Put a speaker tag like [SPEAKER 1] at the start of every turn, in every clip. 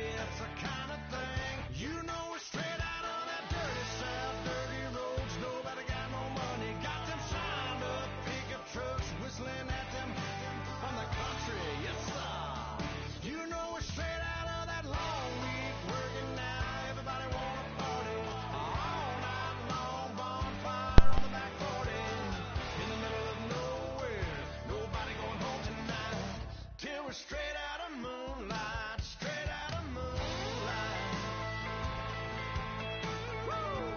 [SPEAKER 1] It's the kind of thing, you know, we're straight out of that dirty South, dirty roads. Nobody got no money. Got them signed up pickup trucks whistling at them from the country. Yes, sir. You know, we're straight out of that long week working now. Everybody wanna party all night long. Bonfire on the back 40 in the middle of nowhere. Nobody going home tonight till we're straight out of moonlight. Straight out of moonlight. Woo!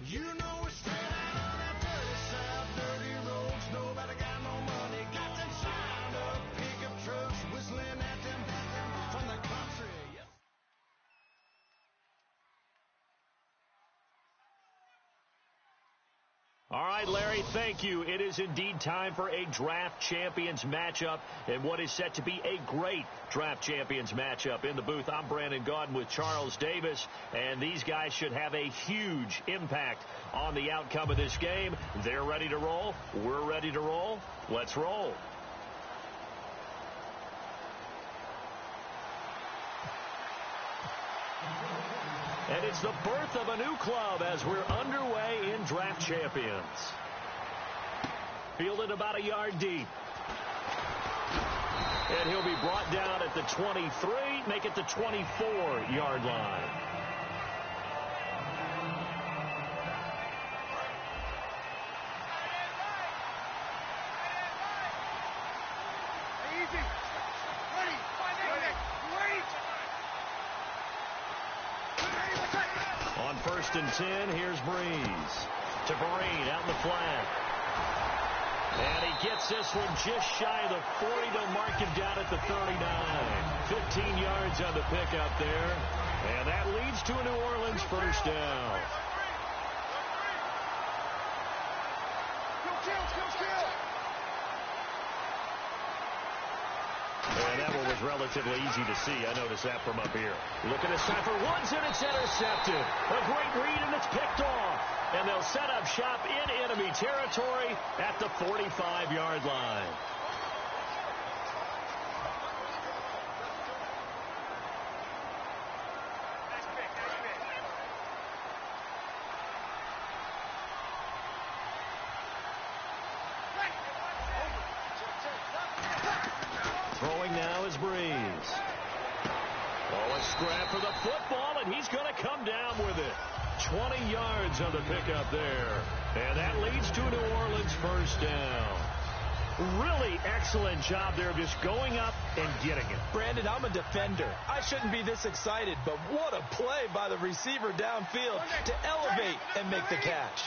[SPEAKER 1] You know we're straight out of that dirty South, dirty roads. Nobody got no money. Got them signed up pickup trucks whistling at them from the country. Yes.
[SPEAKER 2] All right, Larry, thank you. It is indeed time for a Draft Champions matchup and what is set to be a great Draft Champions matchup. In the booth, I'm Brandon Gaudin with Charles Davis, and these guys should have a huge impact on the outcome of this game. They're ready to roll. We're ready to roll. Let's roll. And it's the birth of a new club as we're underway in Draft Champions. Fielded about a yard deep. And he'll be brought down at the 23, make it the 24-yard line. On 1st and 10, here's Breeze. To Vereen out in the flat. And he gets this one just shy of the 40. They'll mark him down at the 39. 15 yards on the pickup there. And that leads to a New Orleans first down. And that one was relatively easy to see. I noticed that from up here. Looking to snap for Woods, and it's intercepted. A great read, and it's picked off. And they'll set up shop in enemy territory at the 45-yard line. Throwing now is Breeze. Oh, a scrap for the football, and he's going to come down with it. 20 yards on the pickup there. And that leads to a New Orleans first down. Really excellent job there of just going up and getting it.
[SPEAKER 3] Brandon, I'm a defender. I shouldn't be this excited, but what a play by the receiver downfield to elevate and make the catch.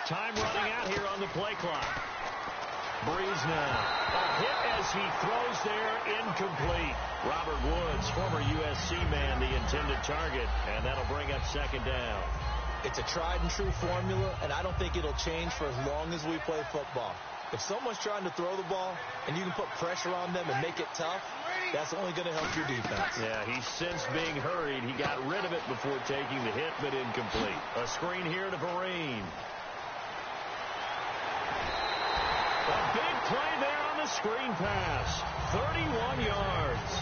[SPEAKER 2] Time running out here on the play clock. Breeze now. A hit as he throws there, incomplete. Robert Woods, former USC man, the intended target, and that'll bring up second down.
[SPEAKER 3] It's a tried and true formula, and I don't think it'll change for as long as we play football. If someone's trying to throw the ball and you can put pressure on them and make it tough, that's only going to help your defense.
[SPEAKER 2] Yeah, he sensed being hurried. He got rid of it before taking the hit, but incomplete. A screen here to Vereen. A big play there on the screen pass. 31 yards.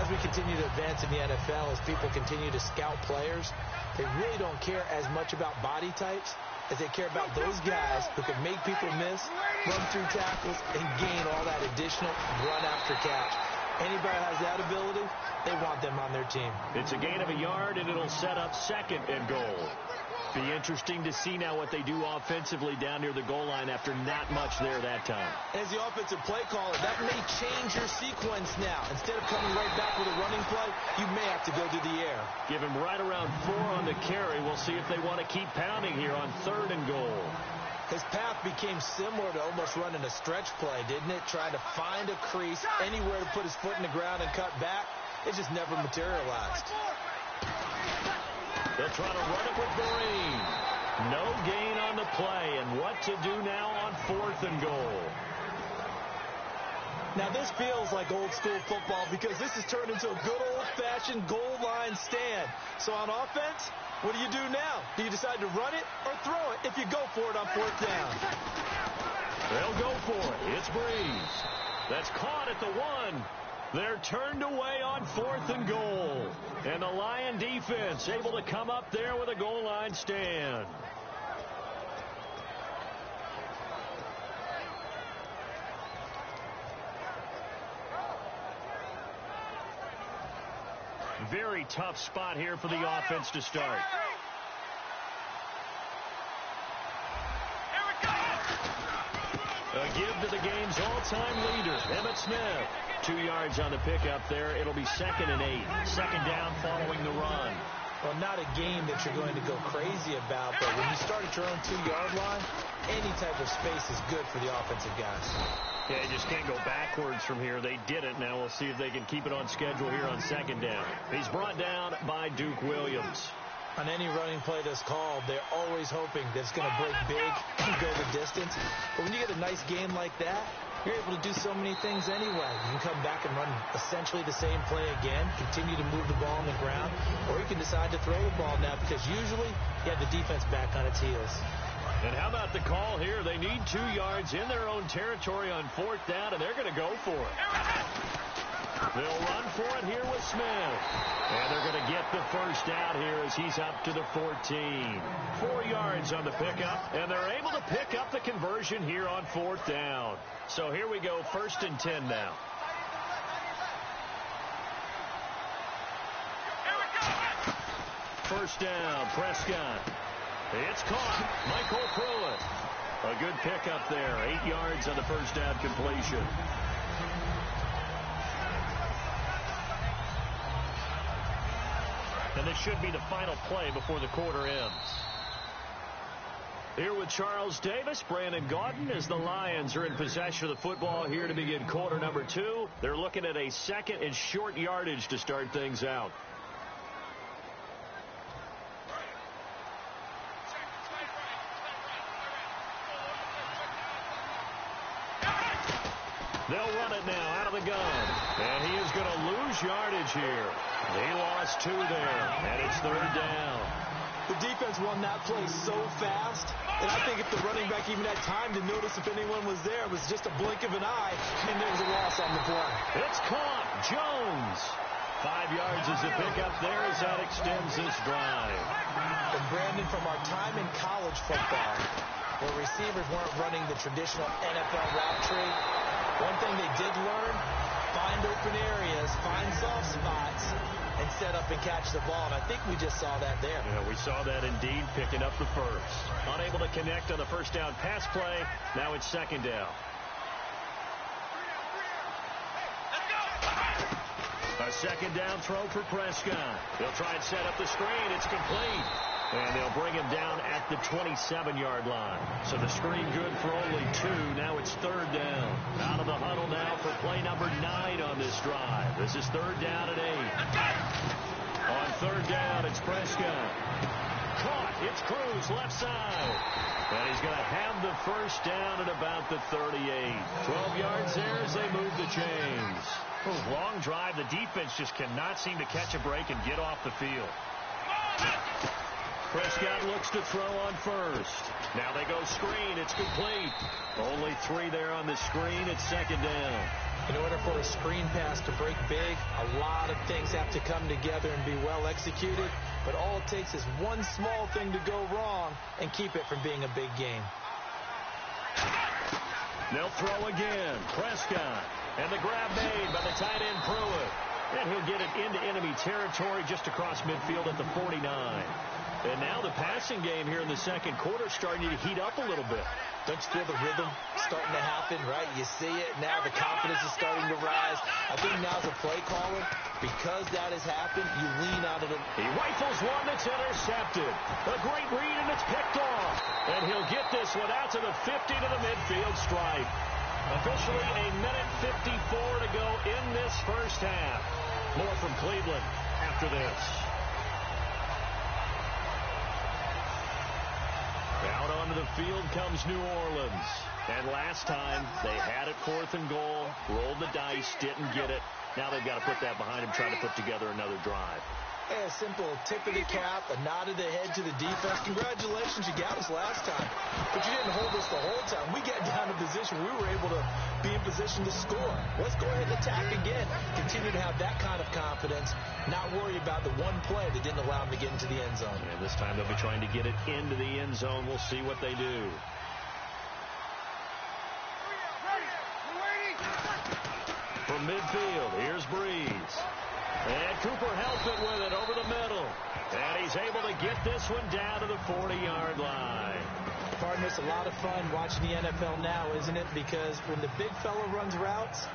[SPEAKER 3] As we continue to advance in the NFL, as people continue to scout players, they really don't care as much about body types as they care about those guys who can make people miss, run through tackles, and gain all that additional run after catch. Anybody who has that ability, they want them on their team. It's a gain of a yard, and it'll set up second and goal. Be interesting to see now what they do offensively down near the goal line after not much there that time. As the offensive play caller, that may change your sequence now. Instead of coming right back with a running play, you may have to go to the air. Give him right around 4 on the carry. We'll see if they want to keep pounding here on 3rd and goal. His path became similar to almost running a stretch play, didn't it? Trying to find a crease, anywhere to put his foot in the ground and cut back. It just never materialized. They'll try to run it with Vereen. No gain on the play,
[SPEAKER 2] what to do now on 4th and goal.
[SPEAKER 3] Now, this feels like old-school football because this has turned into a good old-fashioned goal line stand. So on offense, what do you do now? Do you decide to run it or throw it if you go for it on 4th down?
[SPEAKER 2] They'll go for it. It's Breeze. That's caught at the 1. They're turned away on 4th and goal. And the Lion defense able to come up there with a goal line stand. Very tough spot here for the offense to start. A give to the game's all-time leader, Emmitt Smith. 2 yards on the pickup there. It'll be 2nd and 8. 2nd down following the run.
[SPEAKER 3] Well, not a game that you're going to go crazy about, but when you start at your own 2-yard line, any type of space is good for the offensive guys.
[SPEAKER 2] Yeah, you just can't go backwards from here. They did it. Now we'll see if they can keep it on schedule here on 2nd down. He's brought down by Duke Williams.
[SPEAKER 3] On any running play that's called, they're always hoping that it's going to break big and go the distance. But when you get a nice game like that, you're able to do so many things anyway. You can come back and run essentially the same play again, continue to move the ball on the ground, or you can decide to throw the ball now because usually you have the defense back on its heels.
[SPEAKER 2] And how about the call here? They need 2 yards in their own territory on 4th down, and they're going to go for it. They'll run for it here with Smith. And they're going to get the first down here as he's up to the 14. 4 yards on the pickup, and they're able to pick up the conversion here on 4th down. So here we go, 1st and 10 now. First down, Prescott. It's caught. Michael Pruitt. A good pickup there. 8 yards on the first down completion. And this should be the final play before the quarter ends. Here with Charles Davis, Brandon Gaudin, as the Lions are in possession of the football here to begin quarter number 2. They're looking at a 2nd and short yardage to start things out. They'll run it now out of the gun. And he is going to lose yardage here. He lost 2 there, and it's 3rd down.
[SPEAKER 3] The defense won that play so fast, and I think if the running back even had time to notice if anyone was there, it was just a blink of an eye, and there was a loss on the play.
[SPEAKER 2] It's caught. Jones. 5 yards is the pickup there as that extends this drive.
[SPEAKER 3] And Brandon, from our time in college football, where receivers weren't running the traditional NFL route tree, one thing they did learn, find open areas, find soft spots, and set up and catch the ball. And I think we just saw that there.
[SPEAKER 2] Yeah, we saw that indeed, picking up the first. Unable to connect on the first down pass play. Now it's 2nd down. A 2nd down throw for Prescott. They'll try and set up the screen. It's complete. And they'll bring him down at the 27-yard line. So the screen good for only 2. Now it's 3rd down. Out of the huddle now for play number 9 on this drive. This is 3rd down and 8. On 3rd down, it's Prescott. Caught. It's Cruz, left side. And he's going to have the first down at about the 38. 12 yards there as they move the chains. Long drive. The defense just cannot seem to catch a break and get off the field. Prescott looks to throw on first. Now they go screen. It's complete. Only 3 there on the screen. It's 2nd down.
[SPEAKER 3] In order for a screen pass to break big, a lot of things have to come together and be well executed. But all it takes is one small thing to go wrong and keep it from being a big game.
[SPEAKER 2] They'll throw again. Prescott. And the grab made by the tight end Pruitt. And he'll get it into enemy territory just across midfield at the 49. And now the passing game here in the second quarter starting to heat up a little bit.
[SPEAKER 3] Don't you feel the rhythm starting to happen, right? You see it now. The confidence is starting to rise. I think now as a play caller, because that has happened, you lean out of it.
[SPEAKER 2] He rifles one that's intercepted. A great read, and it's picked off. And he'll get this one out to the 50 to the midfield stripe. Officially a minute 54 to go in this first half. More from Cleveland after this. Out onto the field comes New Orleans. And last time, they had it 4th and goal, rolled the dice, didn't get it. Now they've got to put that behind them, trying to put together another drive.
[SPEAKER 3] Hey, a simple tip of the cap, a nod of the head to the defense. Congratulations, you got us last time. But you didn't hold us the whole time. We got down to position. We were able to be in position to score. Let's go ahead and attack again. Continue to have that kind of confidence, not worry about the one play that didn't allow them to get into the end zone.
[SPEAKER 2] And this time they'll be trying to get it into the end zone. We'll see what they do. From midfield, here's Breeze. And Cooper helped it with it over the middle. And he's able to get this one down to the 40-yard line.
[SPEAKER 3] Pardon, it's a lot of fun watching the NFL now, isn't it? Because when the big fella runs routes,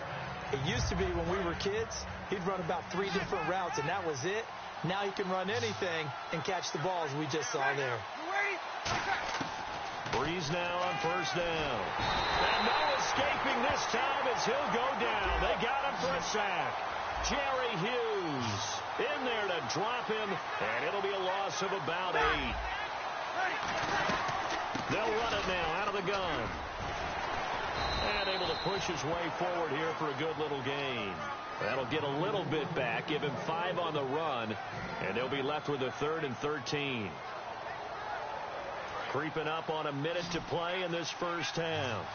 [SPEAKER 3] it used to be when we were kids, he'd run about 3 different routes, and that was it. Now he can run anything and catch the balls we just saw there.
[SPEAKER 2] Breeze now on 1st down. And no escaping this time as he'll go down. They got him for a sack. Jerry Hughes in there to drop him, and it'll be a loss of about 8. They'll run it now out of the gun. And able to push his way forward here for a good little gain. That'll get a little bit back, give him 5 on the run, and they'll be left with a 3rd and 13. Creeping up on a minute to play in this first half.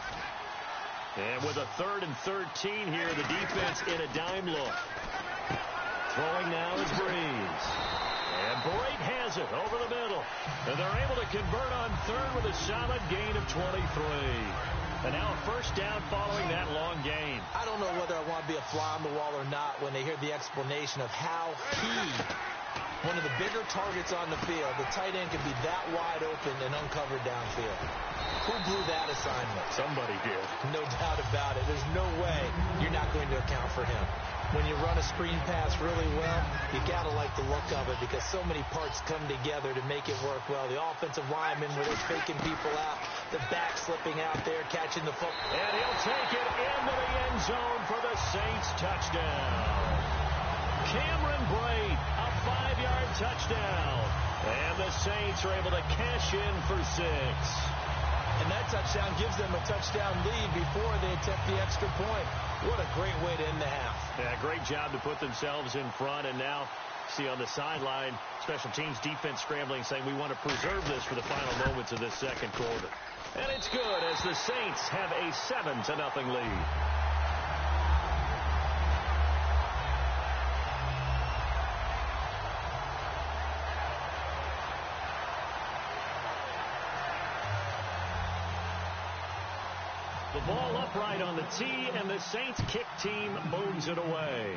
[SPEAKER 2] And with a 3rd and 13 here, the defense in a dime look. Throwing now is Breeze. And Brate has it over the middle. And they're able to convert on 3rd with a solid gain of 23. And now a 1st down following that long gain.
[SPEAKER 3] I don't know whether I want to be a fly on the wall or not when they hear the explanation of how one of the bigger targets on the field, the tight end, can be that wide open and uncovered downfield. Who blew that assignment?
[SPEAKER 2] Somebody did.
[SPEAKER 3] No doubt about it. There's no way you're not going to account for him. When you run a screen pass really well, you got to like the look of it because so many parts come together to make it work well. The offensive lineman where they're faking people out, the back slipping out there, catching the football.
[SPEAKER 2] And he'll take it into the end zone for the Saints touchdown. Cameron Brate, a 5-yard touchdown. And the Saints are able to cash in for 6.
[SPEAKER 3] And that touchdown gives them a touchdown lead before they attempt the extra point. What a great way to end the half.
[SPEAKER 2] Yeah, great job to put themselves in front. And now, see on the sideline, special teams defense scrambling, saying we want to preserve this for the final moments of this second quarter. And it's good as the Saints have a 7-0 lead. The ball upright on the tee, and the Saints kick team moves it away.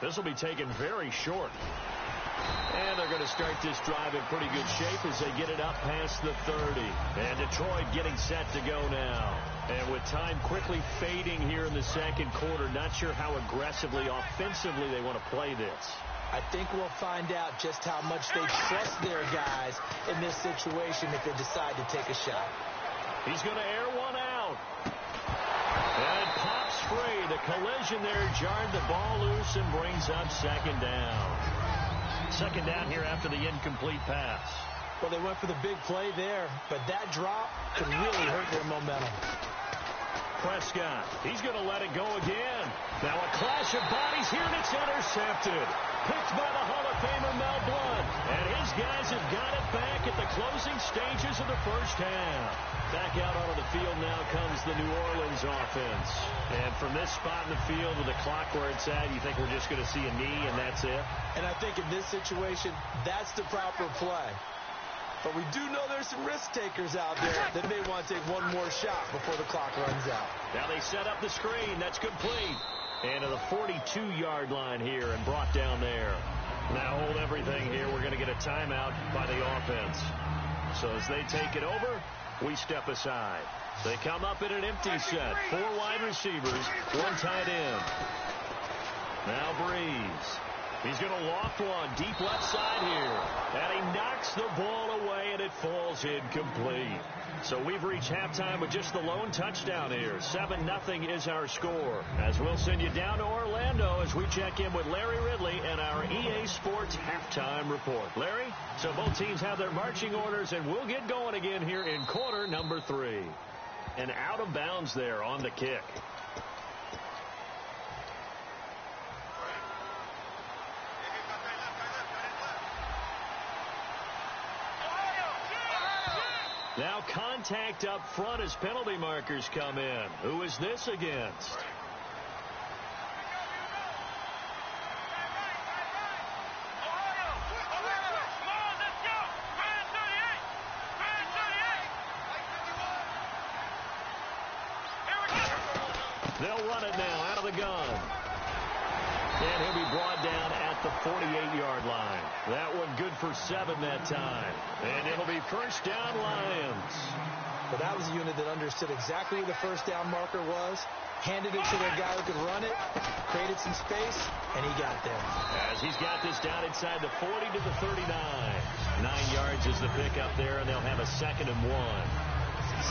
[SPEAKER 2] This will be taken very short. And they're going to start this drive in pretty good shape as they get it up past the 30. And Detroit getting set to go now. And with time quickly fading here in the second quarter, not sure how aggressively, offensively they want to play this.
[SPEAKER 3] I think we'll find out just how much they trust their guys in this situation if they decide to take a shot.
[SPEAKER 2] He's going to air one out. And it pops free. The collision there jarred the ball loose and brings up 2nd down. 2nd down here after the incomplete pass.
[SPEAKER 3] Well, they went for the big play there, but that drop could really hurt their momentum.
[SPEAKER 2] Prescott, he's going to let it go again. Now a clash of bodies here, and it's intercepted. Picked by the Hall of Famer Mel Blount. And his guys have got it back at the closing stages of the first half. Back out onto the field now comes the New Orleans offense. And from this spot in the field with the clock where it's at, you think we're just going to see a knee and that's it?
[SPEAKER 3] And I think in this situation, that's the proper play. But we do know there's some risk takers out there that may want to take one more shot before the clock runs out.
[SPEAKER 2] Now they set up the screen. That's complete. And to the 42-yard line here and brought down there. Now hold everything here. We're going to get a timeout by the offense. So as they take it over, we step aside. They come up in an empty set. 4 wide receivers, 1 tight end. Now Breeze. He's going to loft one deep left side here. And he knocks the ball away, and it falls incomplete. So we've reached halftime with just the lone touchdown here. 7-0 is our score. As we'll send you down to Orlando as we check in with Larry Ridley and our EA Sports halftime report. Larry, so both teams have their marching orders, and we'll get going again here in quarter number 3. And out of bounds there on the kick. Now contact up front as penalty markers come in. Who is this against? They'll run it now out of the gun. And he'll be brought down at the 48-yard line. That one good for 7 that time. And it'll be first down, Lions.
[SPEAKER 3] Well, that was a unit that understood exactly where the first down marker was, handed it to their guy who could run it, created some space, and he got there.
[SPEAKER 2] As he's got this down inside the 40 to the 39. 9 yards is the pickup there, and they'll have a 2nd and 1.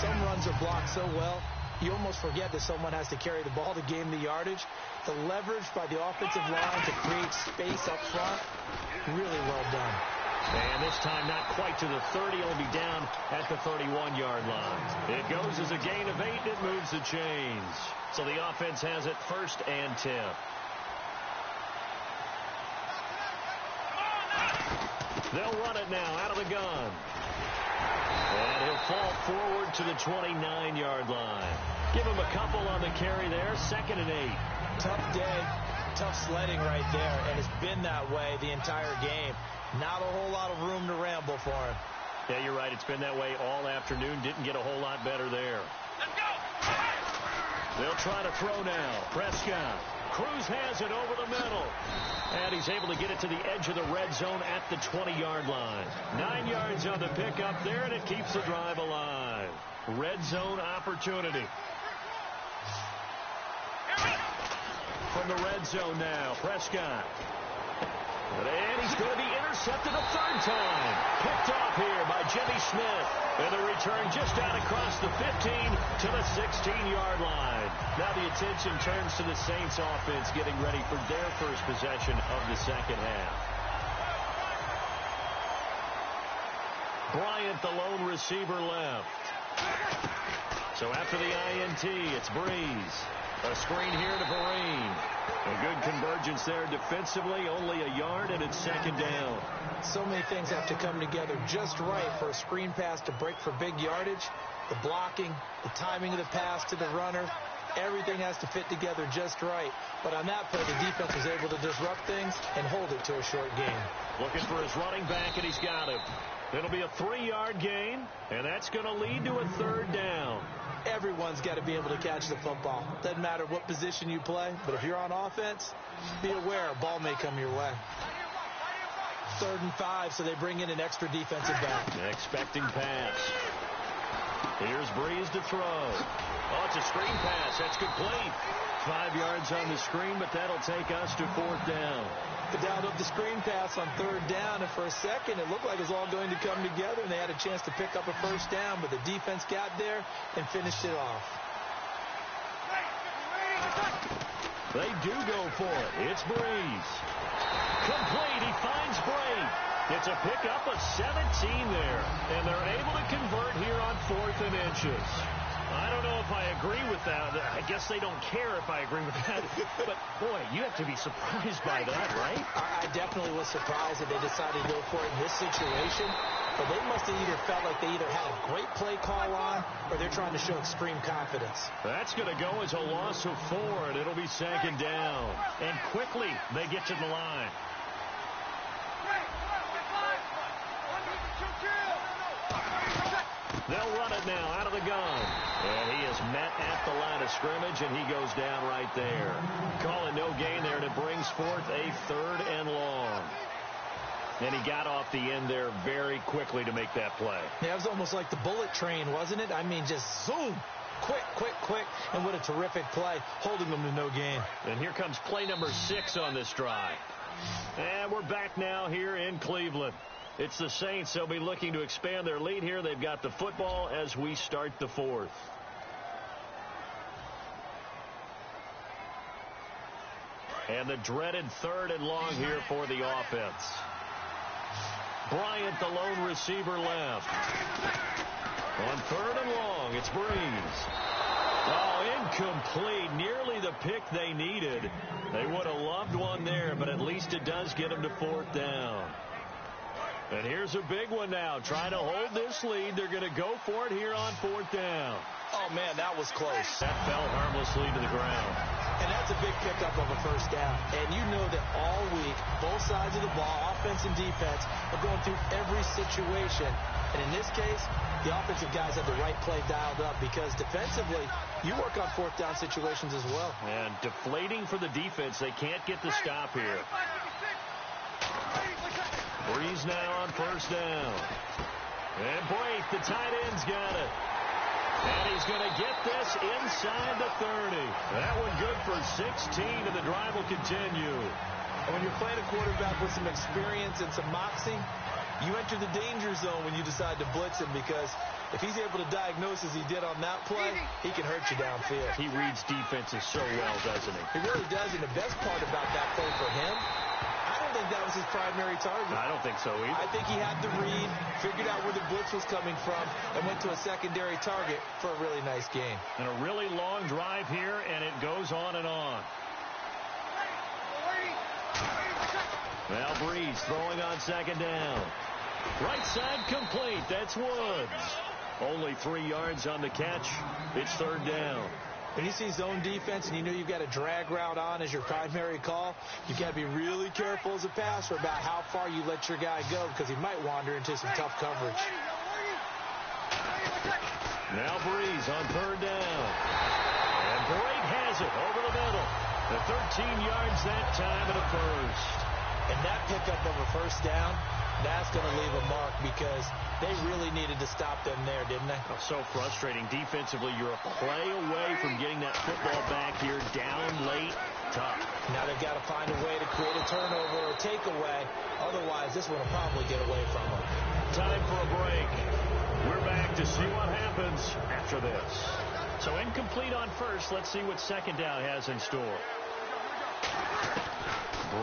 [SPEAKER 3] Some runs are blocked so well, you almost forget that someone has to carry the ball to gain the yardage. The leverage by the offensive line to create space up front, really well done.
[SPEAKER 2] And this time not quite to the 30. It'll be down at the 31-yard line. It goes as a gain of 8. It moves the chains. So the offense has it 1st and 10. They'll run it now out of the gun. And he'll fall forward to the 29-yard line. Give him a couple on the carry there. 2nd and 8.
[SPEAKER 3] Tough day, tough sledding right there, and it's been that way the entire game. Not a whole lot of room to ramble for him.
[SPEAKER 2] Yeah, you're right. It's been that way all afternoon. Didn't get a whole lot better there.
[SPEAKER 1] Let's go!
[SPEAKER 2] They'll try to throw now. Prescott. Cruz has it over the middle. And he's able to get it to the edge of the red zone at the 20-yard line. 9 yards on the pickup there, and it keeps the drive alive. Red zone opportunity. From the red zone now, Prescott. And he's going to be intercepted a 3rd time. Picked off here by Jimmy Smith. And the return just out across the 15 to the 16-yard line. Now the attention turns to the Saints offense getting ready for their first possession of the second half. Bryant, the lone receiver, left. So after the INT, it's Breeze. A screen here to Vereen. A good convergence there defensively, only a yard, and it's 2nd down.
[SPEAKER 3] So many things have to come together just right for a screen pass to break for big yardage. The blocking, the timing of the pass to the runner, everything has to fit together just right. But on that play, the defense was able to disrupt things and hold it to a short gain.
[SPEAKER 2] Looking for his running back, and he's got him. It'll be a 3-yard gain, and that's going to lead to a 3rd down.
[SPEAKER 3] Everyone's got to be able to catch the football. Doesn't matter what position you play, but if you're on offense, be aware a ball may come your way. 3rd and 5, so they bring in an extra defensive back.
[SPEAKER 2] Expecting pass. Here's Breeze to throw. Oh, it's a screen pass. That's complete. 5 yards on the screen, but that'll take us to 4th down.
[SPEAKER 3] They dialed up the screen pass on 3rd down, and for a second it looked like it was all going to come together, and they had a chance to pick up a 1st down, but the defense got there and finished it off.
[SPEAKER 2] They do go for it. It's Breeze. Complete. He finds Bray. It's a pickup of 17 there, and they're able to convert here on 4th and inches. I don't know if I agree with that. I guess they don't care if I agree with that. But, boy, you have to be surprised by that, right?
[SPEAKER 3] I definitely was surprised that they decided to go for it in this situation. But they must have either felt like they either had a great play call on or they're trying to show extreme confidence.
[SPEAKER 2] That's going to go as a loss of 4, and it'll be 2nd down. And quickly they get to the line. They'll run it now out of the gun. And he is met at the line of scrimmage, and he goes down right there. Calling no gain there, and it brings forth a 3rd and long. And he got off the end there very quickly to make that play.
[SPEAKER 3] Yeah, it was almost like the bullet train, wasn't it? I mean, just zoom. Quick, quick, quick. And what a terrific play, holding them to no gain.
[SPEAKER 2] And here comes play number 6 on this drive. And we're back now here in Cleveland. It's the Saints. They'll be looking to expand their lead here. They've got the football as we start the fourth. And the dreaded 3rd and long here for the offense. Bryant, the lone receiver, left. On 3rd and long, it's Breeze. Oh, incomplete. Nearly the pick they needed. They would have loved one there, but at least it does get them to 4th down. And here's a big one now. Trying to hold this lead. They're going to go for it here on 4th down.
[SPEAKER 3] Oh, man, that was close.
[SPEAKER 2] That fell harmlessly to the ground.
[SPEAKER 3] And that's a big pickup of a 1st down. And you know that all week, both sides of the ball, offense and defense, are going through every situation. And in this case, the offensive guys have the right play dialed up because defensively, you work on 4th down situations as well.
[SPEAKER 2] And deflating for the defense. They can't get the stop here. Breeze now on 1st down. And Blake, the tight end's got it. And he's going to get this inside the 30. That one good for 16, and the drive will continue.
[SPEAKER 3] And when you're playing a quarterback with some experience and some moxie, you enter the danger zone when you decide to blitz him because if he's able to diagnose as he did on that play, he can hurt you downfield.
[SPEAKER 2] He reads defenses so well, doesn't he?
[SPEAKER 3] He really does, and the best part about that play for him, I don't think that was his primary target.
[SPEAKER 2] I don't think so either.
[SPEAKER 3] I think he had the read, figured out where the blitz was coming from, and went to a secondary target for a really nice game.
[SPEAKER 2] And a really long drive here, and it goes on and on. Now Breeze throwing on 2nd down. Right side complete. That's Woods. Only 3 yards on the catch. It's 3rd down.
[SPEAKER 3] When you see zone defense and you know you've got a drag route on as your primary call, you've got to be really careful as a passer about how far you let your guy go because he might wander into some tough coverage.
[SPEAKER 2] Now Breeze on 3rd down. And Blake has it over the middle. The 13 yards that time and a 1st.
[SPEAKER 3] And that pickup of a 1st down, that's going to leave a mark because they really needed to stop them there, didn't they?
[SPEAKER 2] Oh, so frustrating. Defensively, you're a play away from getting that football back here. Down late, tough.
[SPEAKER 3] Now they've got to find a way to create a turnover or takeaway. Otherwise, this one will probably get away from them.
[SPEAKER 2] Time for a break. We're back to see what happens after this. So incomplete on 1st. Let's see what 2nd down has in store.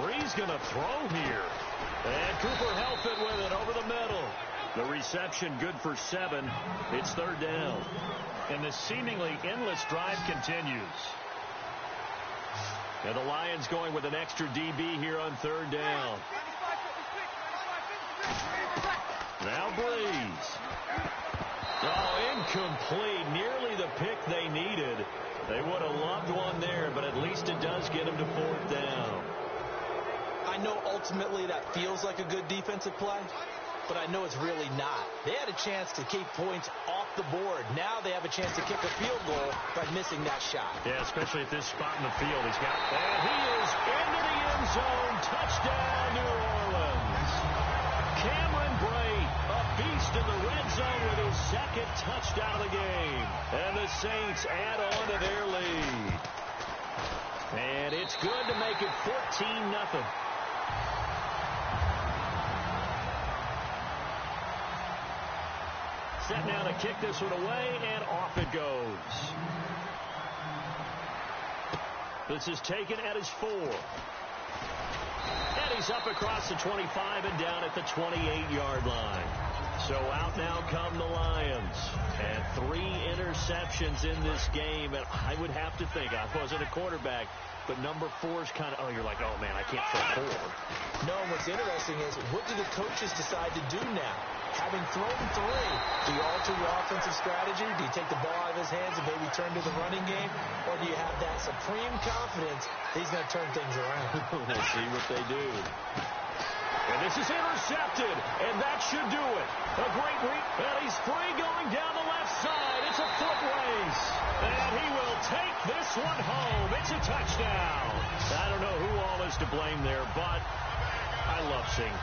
[SPEAKER 2] Breeze going to throw here. And Cooper helped it with it over the middle. The reception good for 7. It's 3rd down. And the seemingly endless drive continues. And the Lions going with an extra DB here on 3rd down. Now Breeze. Oh, incomplete. Nearly the pick they needed. They would have loved one there, but at least it does get them to 4th down.
[SPEAKER 3] I know ultimately that feels like a good defensive play, but I know it's really not. They had a chance to keep points off the board. Now they have a chance to kick a field goal by missing that shot.
[SPEAKER 2] Yeah, especially at this spot in the field. He's got, and he is into the end zone. Touchdown, New Orleans. Cameron Brate, a beast in the red zone with his 2nd touchdown of the game. And the Saints add on to their lead. And it's good to make it 14-0. Set now to kick this one away, and off it goes. This is taken at his 4. And he's up across the 25 and down at the 28-yard line. So out now come the Lions. And 3 interceptions in this game. And I would have to think, I wasn't a quarterback, but number 4 is kind of, oh, you're like, oh, man, I can't throw 4.
[SPEAKER 3] No, and what's interesting is, what do the coaches decide to do now? Having thrown 3, do you alter your offensive strategy? Do you take the ball out of his hands and maybe turn to the running game? Or do you have that supreme confidence that he's going to turn things around?
[SPEAKER 2] We'll see what they do. And this is intercepted, and that should do it. A great read, and he's free going down the left side. It's a foot race, and he will take this one home. It's a touchdown. I don't know who all is to blame there, but I love seeing